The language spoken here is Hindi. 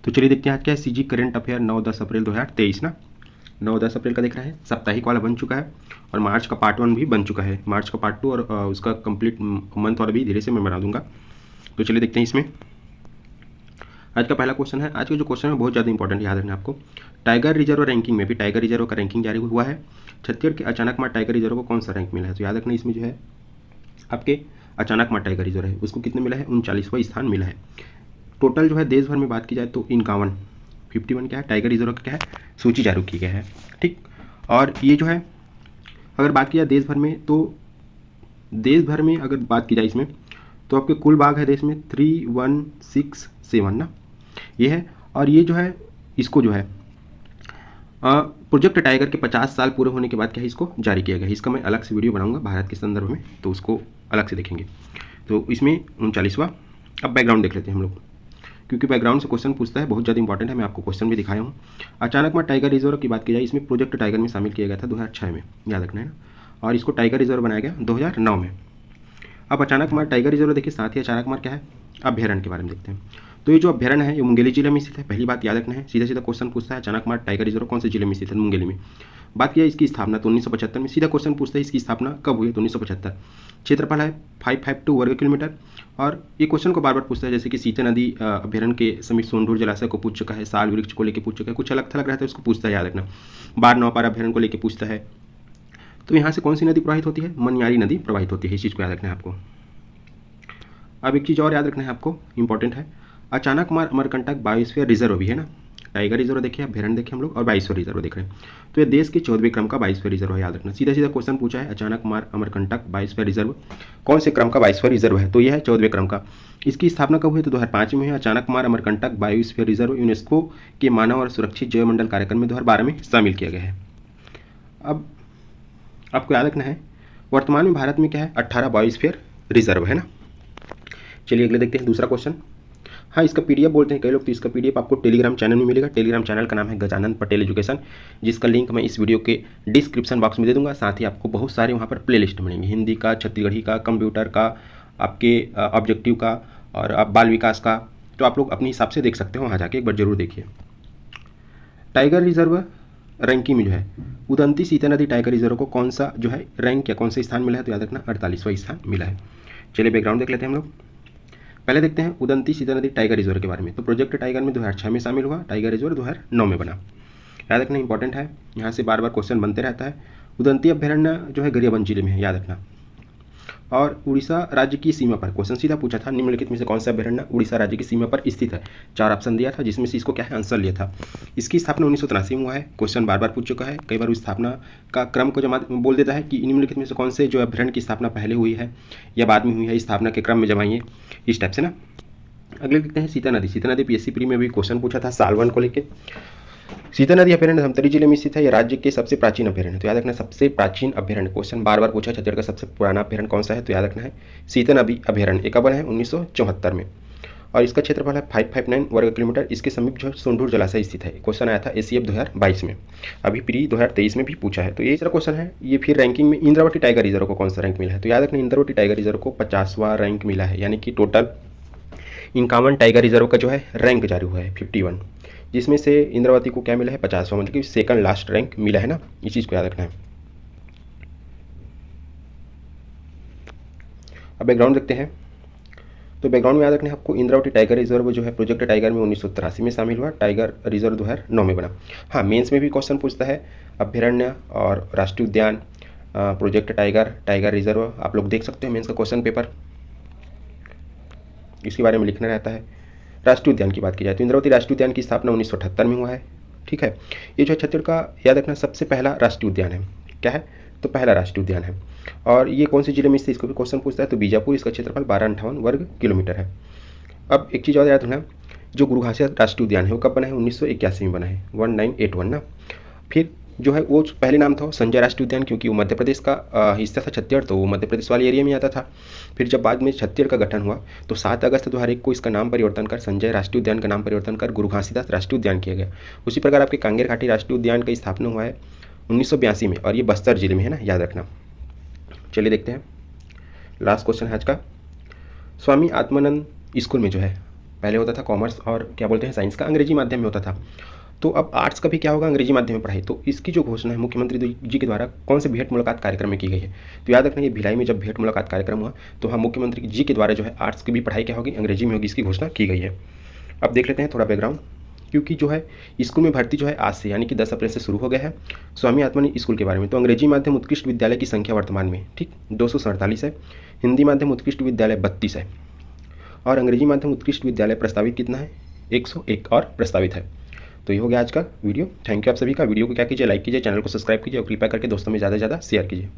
तो चलिए देखते हैं आज क्या है सीजी करंट अफेयर 9-10 अप्रैल 2023 ना। 9-10 अप्रैल का दिख रहा है, साप्ताहिक वाला बन चुका है और मार्च का पार्ट 1 भी बन चुका है। मार्च का पार्ट 2 और उसका कंप्लीट मंथ वाला भी धीरे से मैं बना दूंगा। तो चलिए देखते हैं इसमें। आज का पहला क्वेश्चन है, आज का जो क्वेश्चन है बहुत ज़्यादा इंपॉर्टेंट, याद रखना आपको। टाइगर रिजर्व रैंकिंग में भी टाइगर रिजर्व का रैंकिंग जारी हुआ है। छत्तीसगढ़ के अचानकमार टाइगर रिजर्व को कौन सा रैंक मिला है? तो याद रखना इसमें जो है आपके अचानकमार टाइगर रिजर्व है उसको कितने मिला है? 39वां स्थान मिला है। टोटल जो है देश भर में बात की जाए तो 51 क्या है टाइगर रिजर्व का क्या है सूची जारी की गई है, ठीक। और ये जो है अगर बात की जाए देश भर में, तो देश भर में अगर बात की जाए इसमें तो आपके कुल बाघ है देश में 3167 ना, ये है। और ये जो है इसको जो है प्रोजेक्ट टाइगर के 50 साल पूरे होने के बाद क्या है इसको जारी किया गया है। इसका मैं अलग से वीडियो बनाऊंगा भारत के संदर्भ में, तो उसको अलग से देखेंगे। तो इसमें 39वां। अब बैकग्राउंड देख लेते हैं हम लोग, क्योंकि बैकग्राउंड से क्वेश्चन पूछता है, बहुत ज़्यादा इंपॉर्टेंट है। मैं आपको क्वेश्चन भी दिखाया हूँ। अचानकमार टाइगर रिजर्व की बात की जाए, इसमें प्रोजेक्ट टाइगर में शामिल किया गया था 2006 में, याद रखना है ना। और इसको टाइगर रिजर्व बनाया गया 2009 में। अब अचानकमार टाइगर रिजर्व देखिए, साथ ही अचानकमार क्या है अभ्यारण्य के बारे में देखते हैं। तो ये जो अभ्यारण्य है ये मुंगेली जिले में स्थित है। पहली बात याद रखना है, सीधा सीधा क्वेश्चन पूछता है अचानकमार टाइगर रिजर्व कौन से जिले में स्थित है? मुंगेली में। बात किया इसकी स्थापना तो 1975 में। सीधा क्वेश्चन पूछता है इसकी स्थापना कब हुई? तो 1975। क्षेत्रफल है 552 वर्ग किलोमीटर। और ये क्वेश्चन को बार बार पूछता है, जैसे कि सीता नदी अभ्यारण्य के समीप सोनढूर जलाशय को पूछ चुका है, साल वृक्ष को लेकर पूछ चुका है, कुछ अलग थलग रहता है उसको पूछता है, याद रखना। बार नौपार अभ्यारण्य को लेकर पूछता है। तो यहाँ से कौन सी नदी प्रवाहित होती है? मनियारी नदी प्रवाहित होती है। इस चीज़ को याद रखना है आपको। अब एक चीज़ और याद रखना है आपको, इंपॉर्टेंट है, अचानकमार अमरकंटक बायोस्फीयर रिजर्व भी है ना। टाइगर रिजर्व देखिए, अभ्यारण्य देखिए हम लोग, और बायोस्फीयर रिजर्व देख रहे हैं। तो ये देश के 14वें क्रम का बायोस्फीयर रिजर्व है, याद रखना। सीधा सीधा क्वेश्चन पूछा है अचानकमार अमरकंटक बायोस्फीयर रिजर्व कौन से क्रम का बायोस्फीयर रिजर्व है? तो यह है 14वें क्रम का। इसकी स्थापना कब हुई? तो 2005 में है। Achanakmar Amarkantak biosphere reserve UNESCO के मानव और सुरक्षित जैवमंडल कार्यक्रम में 2012 में शामिल किया गया है। अब आपको याद रखना है वर्तमान में भारत में क्या है 18 बायोस्फीयर रिजर्व है ना। चलिए अगले देखते हैं दूसरा क्वेश्चन। हाँ, इसका पीडीएफ बोलते हैं कई लोग, तो इसका पीडीएफ आपको टेलीग्राम चैनल में मिलेगा। टेलीग्राम चैनल का नाम है गजानन पटेल एजुकेशन, जिसका लिंक मैं इस वीडियो के डिस्क्रिप्शन बॉक्स में दे दूंगा। साथ ही आपको बहुत सारे वहाँ पर प्लेलिस्ट मिलेंगे, हिंदी का, छत्तीसगढ़ी का, कंप्यूटर का, आपके ऑब्जेक्टिव का और आप बाल विकास का। तो आप लोग अपने हिसाब से देख सकते हो, वहाँ जाके एक बार जरूर देखिए। टाइगर रिजर्व रैंकिंग में जो है उदंती सीता नदी टाइगर रिजर्व को कौन सा जो है रैंक या कौन सा स्थान मिला है? तो याद रखना 48वां स्थान मिला है। चलिए बैकग्राउंड देख लेते हैं हम लोग। पहले देखते हैं उदंती सीता नदी टाइगर रिजर्व के बारे में। तो प्रोजेक्ट टाइगर में 2006 में शामिल हुआ, टाइगर रिजर्व 2009 में बना। याद रखना इंपॉर्टेंट है, यहाँ से बार बार क्वेश्चन बनते रहता है। उदंती अभ्यारण्य जो है गरियाबंद जिले में है, याद रखना। और उड़ीसा राज्य की सीमा पर क्वेश्चन सीधा पूछा था, निम्नलिखित में से कौन सा अभ्यारण्य उड़ीसा राज्य की सीमा पर स्थित है? 4 ऑप्शन दिया था, जिसमें से इसको क्या है आंसर लिया था। इसकी स्थापना 1983 में हुआ है। क्वेश्चन बार बार पूछ चुका है, कई बार उस स्थापना का क्रम को जमा बोल देता है कि निम्नलिखित में से कौन से जो अभ्यारण्य की स्थापना पहले हुई है या बाद में हुई है, स्थापना के क्रम में जमाइए, इस टाइप से ना। अगले देखते हैं सीता नदी। सीता नदी पीएससी प्री में भी क्वेश्चन पूछा था साल 1 को लेकर। सीता नदी अभ्यारण्य धमतरी जिले में स्थित है। यह राज्य के सबसे प्राचीन अभ्यारण्य। तो याद रखना सबसे प्राचीन अभ्यारण्य, क्वेश्चन बार बार पूछा छत्तीसगढ़ का सबसे पुराना अभ्यारण्य कौन सा है? तो याद रखना है सीता नदी अभ्यारण्य। एक बना है 1974 में और इसका क्षेत्रफल है 559 वर्ग किलोमीटर। इसके समीप जो सोनढूर जलाशय स्थित है। क्वेश्चन आया था एसीएफ 2022 में, अभी प्री 2023 में भी पूछा है। तो ये क्वेश्चन है। ये फिर रैंकिंग में इंद्रावती टाइगर रिजर्व को कौन सा रैंक मिला है? तो याद रखना इंद्रावती टाइगर रिजर्व को 50वां रैंक मिला है, यानी कि टोटल 51 टाइगर रिजर्व का जो है रैंक जारी हुआ है 51, जिसमें से इंद्रावती को क्या मिला है 50वां, मतलब कि सेकंड लास्ट रैंक मिला है ना। इस चीज़ को याद रखना है। अब बैकग्राउंड देखते हैं। तो बैकग्राउंड में याद रखना है आपको इंद्रावती टाइगर रिजर्व जो है प्रोजेक्ट टाइगर में 1983 में शामिल हुआ, टाइगर रिजर्व 2009 में बना। हाँ, मेंस में भी क्वेश्चन पूछता है अभ्यारण्य और राष्ट्रीय उद्यान, प्रोजेक्ट टाइगर, टाइगर रिजर्व, आप लोग देख सकते हो मेंस का क्वेश्चन पेपर, इसके बारे में लिखना रहता है। राष्ट्रीय उद्यान की बात की जाए तो इंद्रावती राष्ट्रीय उद्यान की स्थापना 1978 में हुआ है, ठीक है। ये जो छत्तीसगढ़ का याद रखना सबसे पहला राष्ट्रीय उद्यान है। क्या है? तो पहला राष्ट्रीय उद्यान है। और ये कौन से जिले में स्थित, इसको भी क्वेश्चन पूछता है। तो बीजापुर, इसका क्षेत्रफल 1258 वर्ग किलोमीटर है। अब एक चीज़ और याद रखना, जो गुरु घासिया राष्ट्रीय उद्यान है वो कब बना है? 1981 में बना है, 1981 ना। फिर जो है वो पहले नाम था संजय राष्ट्रीय उद्यान, क्योंकि वो मध्य प्रदेश का हिस्सा था छत्तीसगढ़, तो वो मध्य प्रदेश वाले एरिया में आता था। फिर जब बाद में छत्तीसगढ़ का गठन हुआ तो 7 अगस्त 2001 को इसका नाम परिवर्तन कर संजय राष्ट्रीय उद्यान का नाम परिवर्तन कर गुरु घासीदास राष्ट्रीय उद्यान किया गया। उसी प्रकार आपके कांगेर घाटी राष्ट्रीय उद्यान का स्थापना हुआ है 1982 में, और ये बस्तर जिले में है ना, याद रखना। चलिए देखते हैं लास्ट क्वेश्चन है आज का। स्वामी आत्मानंद स्कूल में जो है पहले होता था कॉमर्स और क्या बोलते हैं साइंस का अंग्रेजी माध्यम में होता था, तो अब आर्ट्स का भी क्या होगा, अंग्रेजी माध्यम में पढ़ाई। तो इसकी जो घोषणा है मुख्यमंत्री जी के द्वारा कौन से भेंट मुलाकात कार्यक्रम में की गई है, तो याद रखना ये भिलाई में जब भेंट मुलाकात कार्यक्रम हुआ तो हाँ मुख्यमंत्री जी के द्वारा जो है आर्ट्स की भी पढ़ाई क्या होगी, अंग्रेजी में होगी, इसकी घोषणा की गई है। अब देख लेते हैं थोड़ा बैकग्राउंड, क्योंकि जो है स्कूल में भर्ती जो है आज से यानी कि 10 अप्रैल से शुरू हो गया है स्वामी आत्मानंद स्कूल के बारे में। तो अंग्रेजी माध्यम उत्कृष्ट विद्यालय की संख्या वर्तमान में ठीक 247 है, हिंदी माध्यम उत्कृष्ट विद्यालय 32 है, और अंग्रेजी माध्यम उत्कृष्ट विद्यालय प्रस्तावित कितना है, 101 और प्रस्तावित है। तो ये हो गया आज का वीडियो। थैंक यू आप सभी का। वीडियो को क्या कीजिए, लाइक कीजिए, चैनल को सब्सक्राइब कीजिए और कृपया करके दोस्तों में ज़्यादा से ज़्यादा शेयर कीजिए।